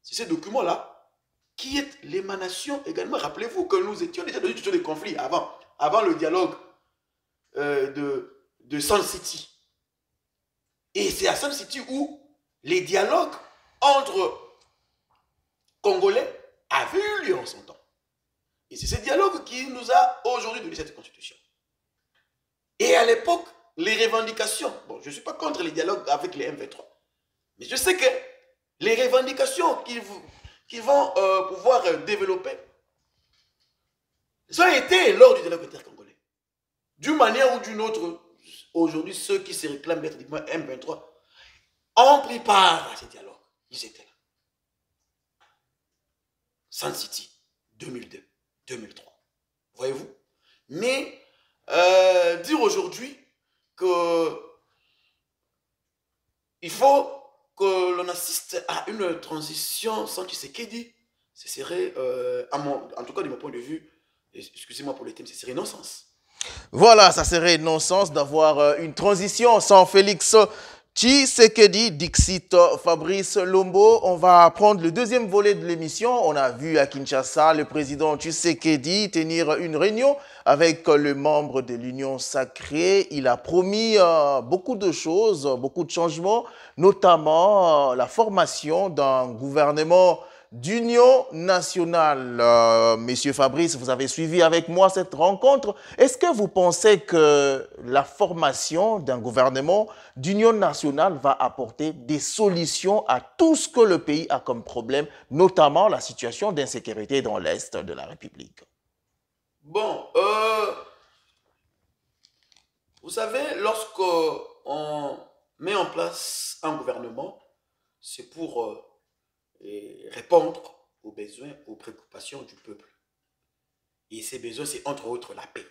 Speaker 1: C'est ces documents-là qui est l'émanation également. Rappelez-vous que nous étions déjà dans une situation de conflit avant le dialogue de Sun City. Et c'est à Sun City où les dialogues entre Congolais avaient eu lieu en son temps. Et c'est ce dialogue qui nous a aujourd'hui donné cette constitution. Et à l'époque, les revendications, bon, je ne suis pas contre les dialogues avec les M23, mais je sais que les revendications qu'ils vont pouvoir développer, ça a été lors du dialogue intercongolais. D'une manière ou d'une autre, aujourd'hui, ceux qui se réclament d'être M23 ont pris part à ces dialogues. Ils étaient là. Sun City, 2002, 2003. Voyez-vous? Mais dire aujourd'hui que il faut que l'on assiste à une transition sans Tshisekedi, ce serait, en tout cas de mon point de vue, excusez-moi pour le thème, ce serait non-sens.
Speaker 2: Voilà, ça serait non-sens d'avoir une transition sans Félix Tshisekedi, Dixit Fabrice Lombo. On va prendre le deuxième volet de l'émission. On a vu à Kinshasa le président Tshisekedi tenir une réunion avec le membre de l'Union sacrée. Il a promis beaucoup de choses, beaucoup de changements, notamment la formation d'un gouvernement d'union nationale. Monsieur Fabrice, vous avez suivi avec moi cette rencontre. Est-ce que vous pensez que la formation d'un gouvernement d'union nationale va apporter des solutions à tout ce que le pays a comme problème, notamment la situation d'insécurité dans l'Est de la République?
Speaker 1: Bon, vous savez, lorsqu'on met en place un gouvernement, c'est pour répondre aux besoins, aux préoccupations du peuple. Et ces besoins, c'est entre autres la paix.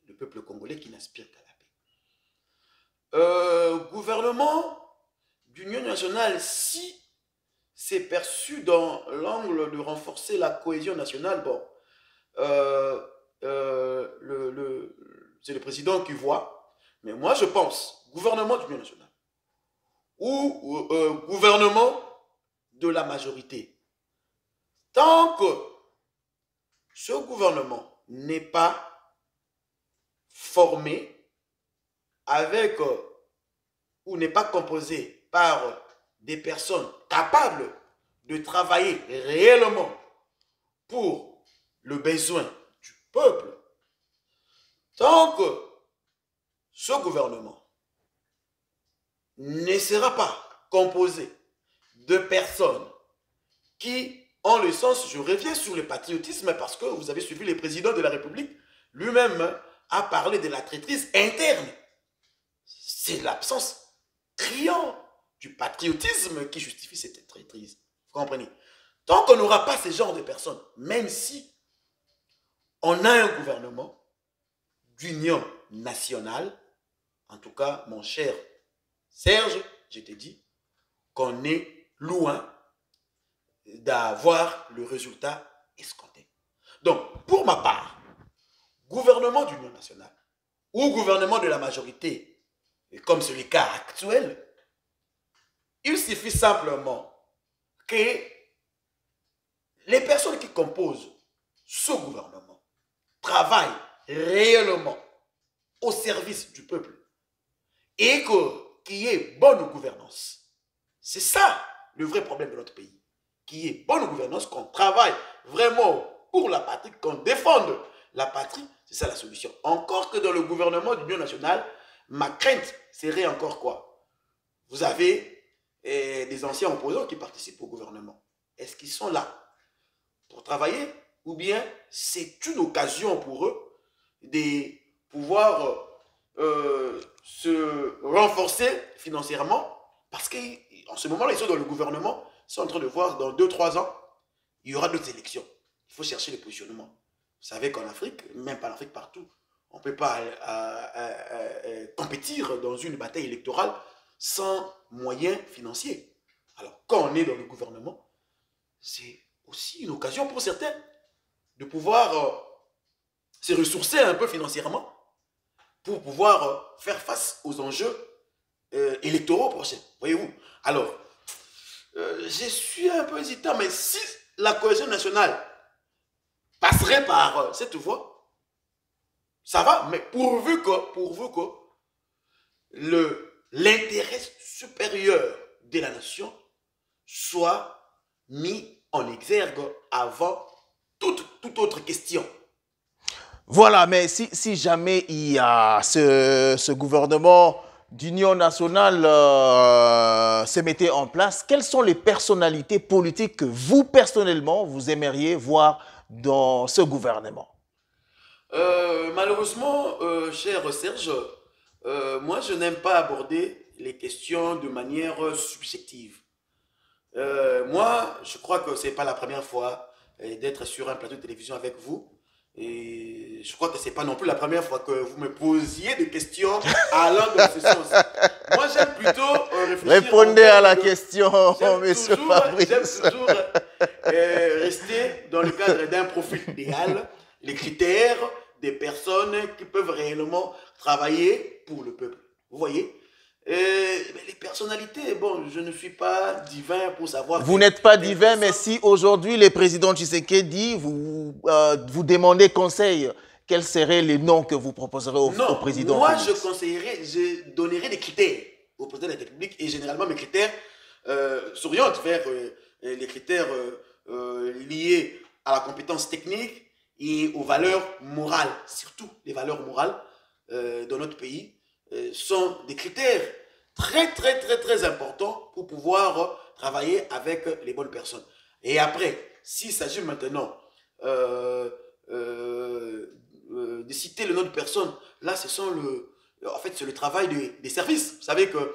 Speaker 1: Le peuple congolais qui n'aspire qu'à la paix. Gouvernement d'union nationale, si c'est perçu dans l'angle de renforcer la cohésion nationale, bon, c'est le président qui voit, mais moi je pense, gouvernement d'union nationale, ou gouvernement de la majorité. Tant que ce gouvernement n'est pas formé avec ou n'est pas composé par des personnes capables de travailler réellement pour le besoin du peuple, tant que ce gouvernement ne sera pas composé de personnes qui En le sens, je reviens sur le patriotisme parce que vous avez suivi le président de la République, lui-même a parlé de la traîtrise interne. C'est l'absence criante du patriotisme qui justifie cette traîtrise. Vous comprenez? Tant qu'on n'aura pas ce genre de personnes, même si on a un gouvernement d'union nationale, en tout cas, mon cher Serge, je te dis qu'on est loin d'avoir le résultat escompté. Donc, pour ma part, gouvernement d'union nationale ou gouvernement de la majorité, et comme c'est le cas actuel, il suffit simplement que les personnes qui composent ce gouvernement travaillent réellement au service du peuple et qu'il y ait bonne gouvernance. C'est ça le vrai problème de notre pays. Qu'il y ait bonne gouvernance, qu'on travaille vraiment pour la patrie, qu'on défende la patrie, c'est ça la solution. Encore que dans le gouvernement d'Union nationale, ma crainte serait encore quoi? Vous avez des anciens opposants qui participent au gouvernement. Est-ce qu'ils sont là pour travailler ou bien c'est une occasion pour eux de pouvoir se renforcer financièrement parce qu'en ce moment-là, ils sont dans le gouvernement, ils sont en train de voir dans 2-3 ans, il y aura d'autres élections. Il faut chercher le positionnement. Vous savez qu'en Afrique, même pas en Afrique, partout, on ne peut pas compétir dans une bataille électorale sans moyens financiers. Alors, quand on est dans le gouvernement, c'est aussi une occasion pour certains de pouvoir se ressourcer un peu financièrement pour pouvoir faire face aux enjeux électoraux prochains. Voyez-vous? Alors, je suis un peu hésitant, mais si la cohésion nationale passerait par cette voie, ça va, mais pourvu que l'intérêt supérieur de la nation soit mis en exergue avant toute autre question.
Speaker 2: Voilà, mais si jamais il y a ce gouvernement d'union nationale se mettait en place, quelles sont les personnalités politiques que vous, personnellement, vous aimeriez voir dans ce gouvernement?
Speaker 1: Malheureusement, cher Serge, moi je n'aime pas aborder les questions de manière subjective. Moi, je crois que ce n'est pas la première fois d'être sur un plateau de télévision avec vous. Et je crois que ce n'est pas non plus la première fois que vous me posiez des questions allant dans ce sens. Moi, j'aime plutôt réfléchir...
Speaker 2: Répondez à la question, monsieur Fabrice.
Speaker 1: J'aime toujours rester dans le cadre d'un profil idéal, les critères des personnes qui peuvent réellement travailler pour le peuple. Vous voyez? Les personnalités, bon, je ne suis pas divin pour savoir...
Speaker 2: Vous n'êtes pas divin, mais si aujourd'hui le président Tshisekedi vous demandez conseil, quels seraient les noms que vous proposerez au président?
Speaker 1: Moi, je donnerai des critères au président de la République et généralement mes critères s'orientent vers les critères liés à la compétence technique et aux valeurs morales, surtout les valeurs morales dans notre pays. Sont des critères très importants pour pouvoir travailler avec les bonnes personnes. Et après, s'il s'agit maintenant de citer le nom de personne, là, en fait, c'est le travail des services. Vous savez que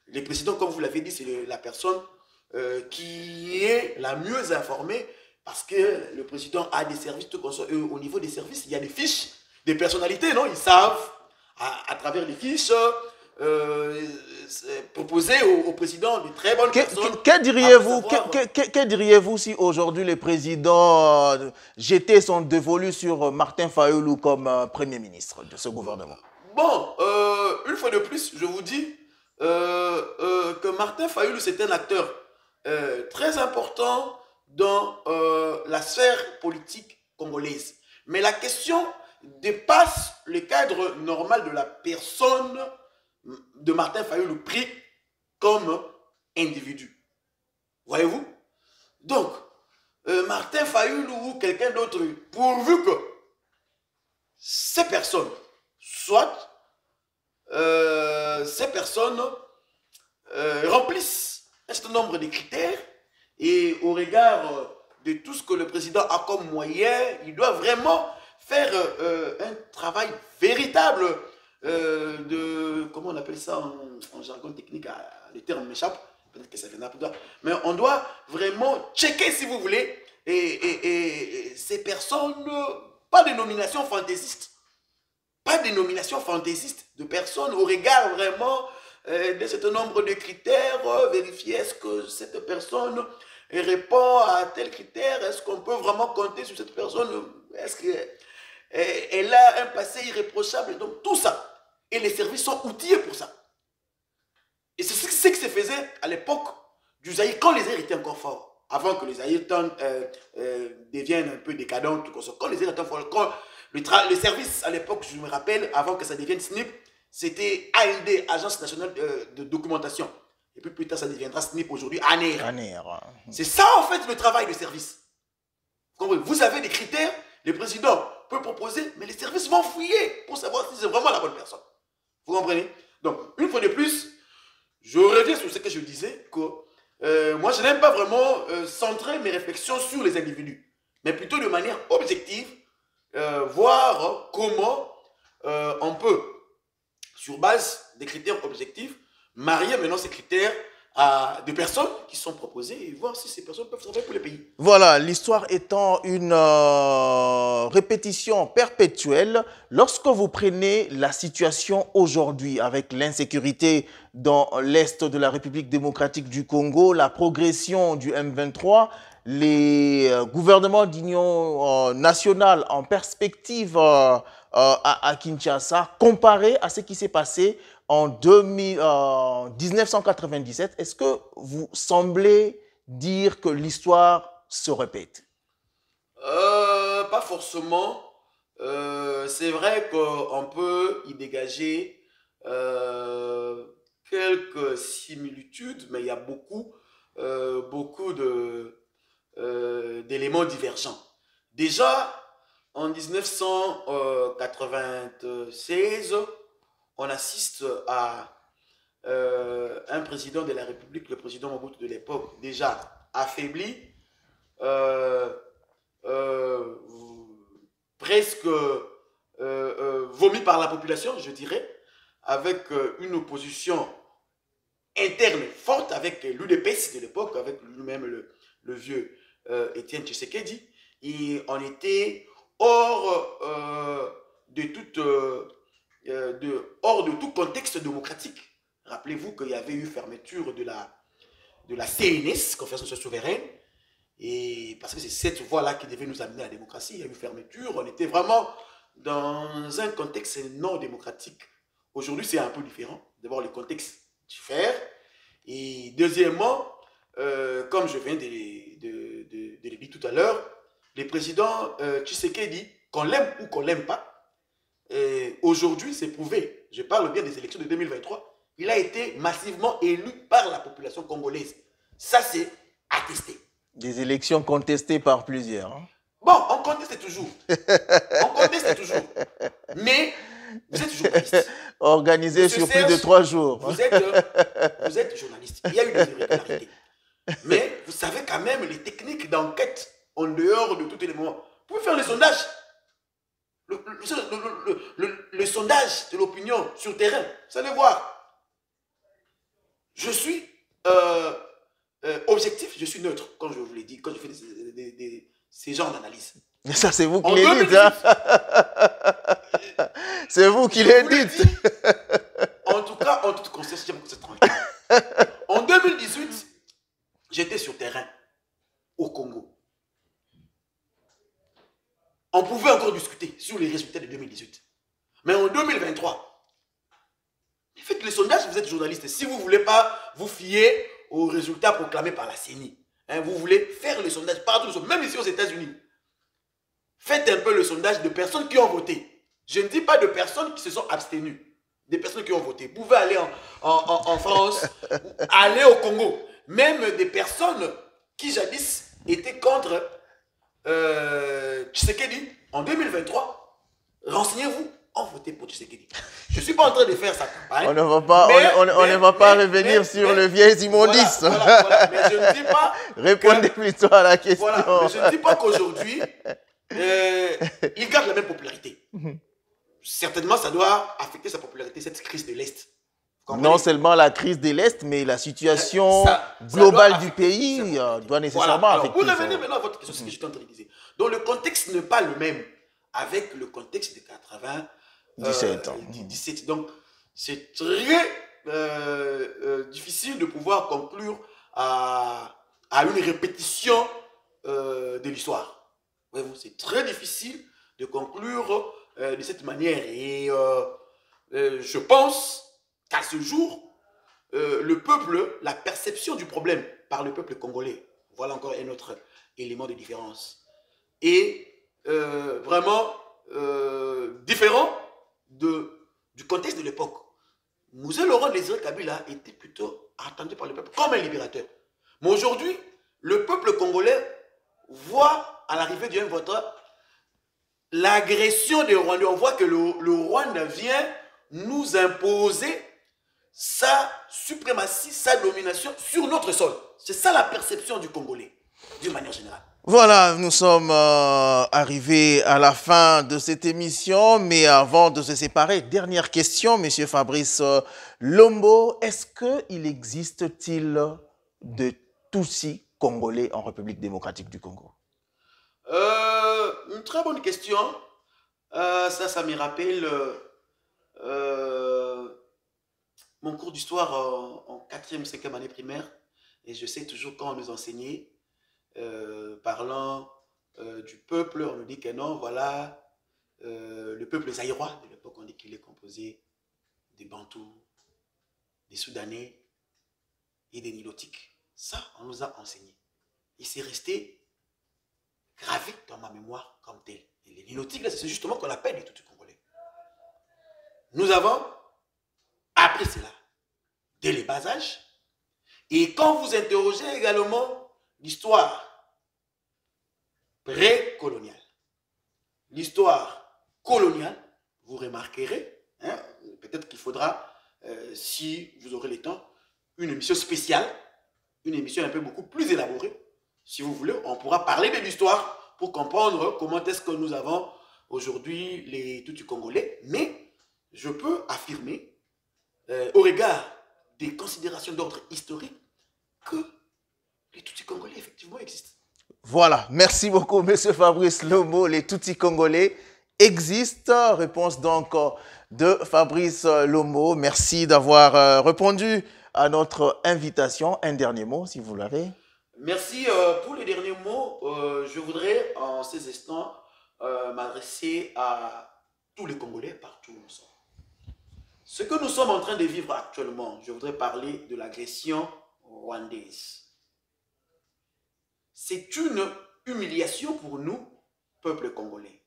Speaker 1: les présidents, comme vous l'avez dit, c'est la personne qui est la mieux informée parce que le président a des services, tout comme ça. Au niveau des services, il y a des fiches, des personnalités, non? Ils savent à travers les fiches, proposer au président de très bonnes personnes.
Speaker 2: Que diriez-vous si aujourd'hui le président jetait son dévolu sur Martin Fayulu comme Premier ministre de ce gouvernement?
Speaker 1: Bon, une fois de plus, je vous dis que Martin Fayulu, c'est un acteur très important dans la sphère politique congolaise. Mais la question dépasse le cadre normal de la personne de Martin Fayulu pris comme individu. Voyez-vous? Donc, Martin Fayulu ou quelqu'un d'autre, pourvu que ces personnes remplissent un certain nombre de critères et au regard de tout ce que le président a comme moyen, il doit vraiment faire un travail véritable de, comment on appelle ça en jargon technique, le terme m'échappe, peut-être que ça viendra plus tard, mais on doit vraiment checker, si vous voulez, et ces personnes, pas de nomination fantaisiste, pas de nomination fantaisiste de personnes au regard vraiment d'un certain nombre de critères, vérifier est-ce que cette personne répond à tel critère, est-ce qu'on peut vraiment compter sur cette personne, est-ce qu'elle a un passé irréprochable, donc tout ça. Et les services sont outillés pour ça. Et c'est ce qui se faisait à l'époque du Zaïre, quand les Zaïres étaient encore forts, avant que les Zaïres deviennent un peu décadents, quand les Zaïres étaient forts, quand le service à l'époque, je me rappelle, avant que ça devienne SNIP, c'était AND, Agence nationale de documentation. Et puis plus tard, ça deviendra SNIP aujourd'hui, ANER. C'est ça en fait le travail de service. Vous avez des critères, le président peut proposer, mais les services vont fouiller pour savoir si c'est vraiment la bonne personne. Vous comprenez? Donc, une fois de plus, je reviens sur ce que je disais, que moi, je n'aime pas vraiment centrer mes réflexions sur les individus, mais plutôt de manière objective, voir comment on peut, sur base des critères objectifs, marier maintenant ces critères à des personnes qui sont proposées et voir si ces personnes peuvent travailler pour le pays.
Speaker 2: Voilà, l'histoire étant une répétition perpétuelle, lorsque vous prenez la situation aujourd'hui avec l'insécurité dans l'est de la République démocratique du Congo, la progression du M23, les gouvernements d'union nationale en perspective à Kinshasa, comparé à ce qui s'est passé en 1997, est-ce que vous semblez dire que l'histoire se répète?
Speaker 1: Pas forcément. C'est vrai qu'on peut y dégager quelques similitudes, mais il y a beaucoup d'éléments divergents. Déjà, en 1996, on assiste à un président de la République, le président Mobutu de l'époque, déjà affaibli, presque vomi par la population, je dirais, avec une opposition interne forte, avec l'UDPS de l'époque, avec lui-même le vieux Étienne Tshisekedi, et on était hors de tout contexte démocratique. Rappelez-vous qu'il y avait eu fermeture de la CNS, Conférence nationale souveraine, et parce que c'est cette voie-là qui devait nous amener à la démocratie. Il y a eu fermeture, on était vraiment dans un contexte non démocratique. Aujourd'hui, c'est un peu différent. D'abord, le contexte diffère, et deuxièmement, comme je viens de le dire tout à l'heure, le président Tshisekedi, qu'on l'aime ou qu'on l'aime pas, aujourd'hui, c'est prouvé. Je parle bien des élections de 2023. Il a été massivement élu par la population congolaise. Ça, c'est attesté.
Speaker 2: Des élections contestées par plusieurs. Hein?
Speaker 1: Bon, on conteste toujours. On conteste toujours. Mais vous êtes journaliste.
Speaker 2: Organisé sur plus de 3 jours.
Speaker 1: Vous êtes journaliste. Il y a eu des irrégularités. Mais vous savez quand même les techniques d'enquête en dehors de tous les moments. Vous pouvez faire le sondage. Le sondage de l'opinion sur le terrain. Vous allez voir. Je suis objectif, je suis neutre, comme je vous l'ai dit, quand je fais ces genres d'analyse.
Speaker 2: Ça, c'est vous qui les dites. Hein? C'est vous qui les dites.
Speaker 1: En tout cas, en toute conscience, j'aime que c'est tranquille. En 2018, j'étais sur terrain, au Congo. On pouvait encore discuter sur les résultats de 2018. Mais en 2023, faites le sondage, vous êtes journaliste. Si vous ne voulez pas vous fier aux résultats proclamés par la CENI, hein, vous voulez faire le sondage partout, même ici aux États-Unis. Faites un peu le sondage de personnes qui ont voté. Je ne dis pas de personnes qui se sont abstenues. Des personnes qui ont voté. Vous pouvez aller en France, aller au Congo. Même des personnes qui jadis étaient contre Tshisekedi en 2023. Renseignez-vous. ont voté pour Tshisekedi. Je ne suis pas en train de faire sa campagne.
Speaker 2: On ne va pas, on ne va pas revenir sur le vieil immondice.
Speaker 1: Voilà. Mais je ne dis pas...
Speaker 2: Répondez plutôt à la question.
Speaker 1: Voilà. Mais je ne dis pas qu'aujourd'hui, il garde la même popularité. Certainement, ça doit affecter sa popularité, cette crise de l'Est.
Speaker 2: Non seulement la crise de l'Est, mais la situation globale du pays doit nécessairement affecter.
Speaker 1: Vous revenez maintenant à votre question, ce que j'étais en train de dire. Donc le contexte n'est pas le même avec le contexte de 17. Donc c'est très difficile de pouvoir conclure à une répétition de l'histoire. C'est très difficile de conclure de cette manière. Et je pense qu'à ce jour, le peuple, la perception du problème par le peuple congolais, voilà encore un autre élément de différence, est vraiment différent du contexte de l'époque. Moussé Laurent Désiré Kabila était plutôt attendu par le peuple comme un libérateur. Mais aujourd'hui, le peuple congolais voit à l'arrivée du M23 l'agression des Rwandais. On voit que le Rwanda vient nous imposer sa suprématie, sa domination sur notre sol. C'est ça la perception du Congolais, d'une manière générale.
Speaker 2: Voilà, nous sommes arrivés à la fin de cette émission, mais avant de se séparer, dernière question, Monsieur Fabrice Lombo, est-ce qu'il existe-t-il de Tutsis congolais en République démocratique du Congo?
Speaker 1: Une très bonne question. Ça me rappelle mon cours d'histoire en 4e, 5e année primaire. Et je sais toujours quand on nous enseignait, parlant du peuple, on nous dit que non, voilà, le peuple zaïrois de l'époque, on dit qu'il est composé des Bantous, des Soudanais et des Nilotiques. Ça, on nous a enseigné. Et c'est resté gravé dans ma mémoire comme tel. Et les Nilotiques, c'est justement qu'on appelle les Tutsis congolais. Nous avons appris cela dès le bas âge. Et quand vous interrogez également l'histoire pré-coloniale, l'histoire coloniale, vous remarquerez, hein, peut-être qu'il faudra, si vous aurez le temps, une émission spéciale, une émission un peu beaucoup plus élaborée. Si vous voulez, on pourra parler de l'histoire pour comprendre comment est-ce que nous avons aujourd'hui les Tutsis congolais. Mais je peux affirmer, au regard des considérations d'ordre historique, que les Tutsis congolais effectivement existent.
Speaker 2: Voilà, merci beaucoup, Monsieur Fabrice Lombo. Les Tutsis congolais existent. Réponse donc de Fabrice Lombo. Merci d'avoir répondu à notre invitation. Un dernier mot, si vous l'avez.
Speaker 1: Merci. Pour les derniers mots, je voudrais en ces instants m'adresser à tous les Congolais partout où nous sommes. Ce que nous sommes en train de vivre actuellement, je voudrais parler de l'agression rwandaise. C'est une humiliation pour nous, peuple congolais.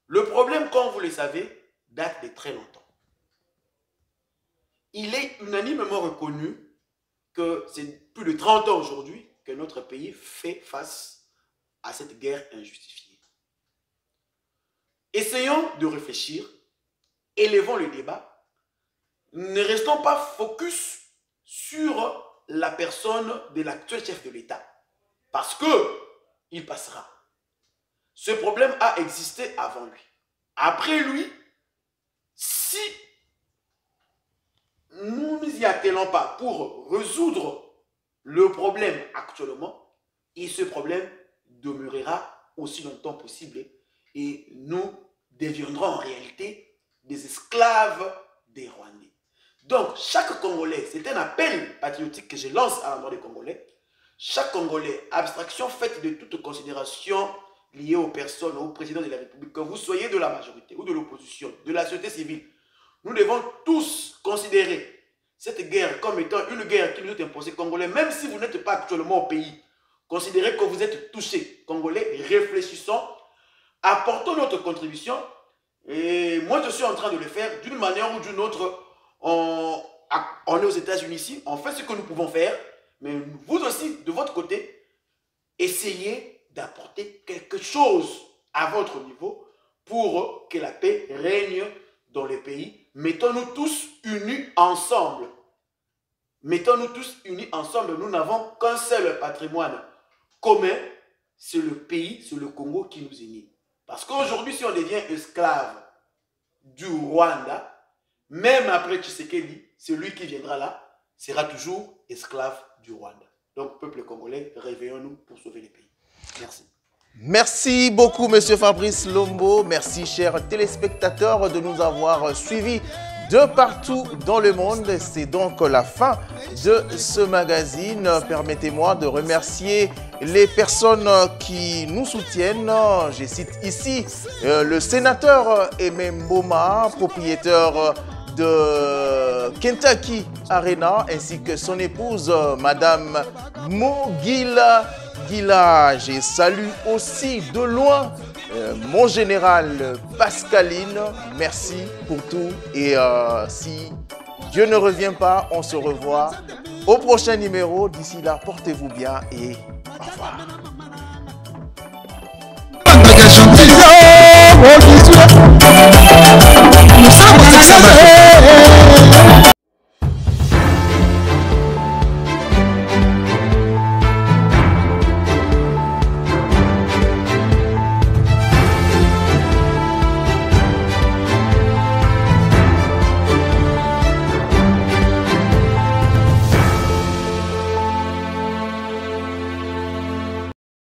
Speaker 1: Le problème, comme vous le savez, date de très longtemps. Il est unanimement reconnu que c'est plus de 30 ans aujourd'hui que notre pays fait face à cette guerre injustifiée. Essayons de réfléchir, élevons le débat, ne restons pas focus sur la personne de l'actuel chef de l'État, parce qu'il passera. Ce problème a existé avant lui. Après lui, si nous ne nous y attelons pas pour résoudre le problème actuellement, et ce problème demeurera aussi longtemps possible et nous deviendrons en réalité des esclaves des Rwandais. Donc, chaque Congolais, c'est un appel patriotique que je lance à l'endroit des Congolais. Chaque Congolais, abstraction faite de toute considération liée aux personnes, au président de la République, que vous soyez de la majorité ou de l'opposition, de la société civile, nous devons tous considérer cette guerre comme étant une guerre qui nous est imposée, Congolais, même si vous n'êtes pas actuellement au pays. Considérez que vous êtes touchés, Congolais, réfléchissons, apportons notre contribution. Et moi, je suis en train de le faire d'une manière ou d'une autre. On est aux États-Unis ici, on fait ce que nous pouvons faire, mais vous aussi, de votre côté, essayez d'apporter quelque chose à votre niveau pour que la paix règne dans le pays. Mettons-nous tous unis ensemble. Mettons-nous tous unis ensemble. Nous n'avons qu'un seul patrimoine commun. C'est le pays, c'est le Congo qui nous unit. Parce qu'aujourd'hui, si on devient esclave du Rwanda, même après Tshisekedi, celui qui viendra là sera toujours esclave du Rwanda. Donc, peuple congolais, réveillons-nous pour sauver le pays. Merci.
Speaker 2: Merci beaucoup, Monsieur Fabrice Lombo. Merci, chers téléspectateurs, de nous avoir suivis de partout dans le monde. C'est donc la fin de ce magazine. Permettez-moi de remercier les personnes qui nous soutiennent. Je cite ici le sénateur Aimé Mboma, propriétaire de Kentucky Arena, ainsi que son épouse, Madame Mogila Gila. Je salue aussi de loin mon général Pascaline. Merci pour tout. Et si Dieu ne revient pas, on se revoit au prochain numéro. D'ici là, portez-vous bien et au revoir.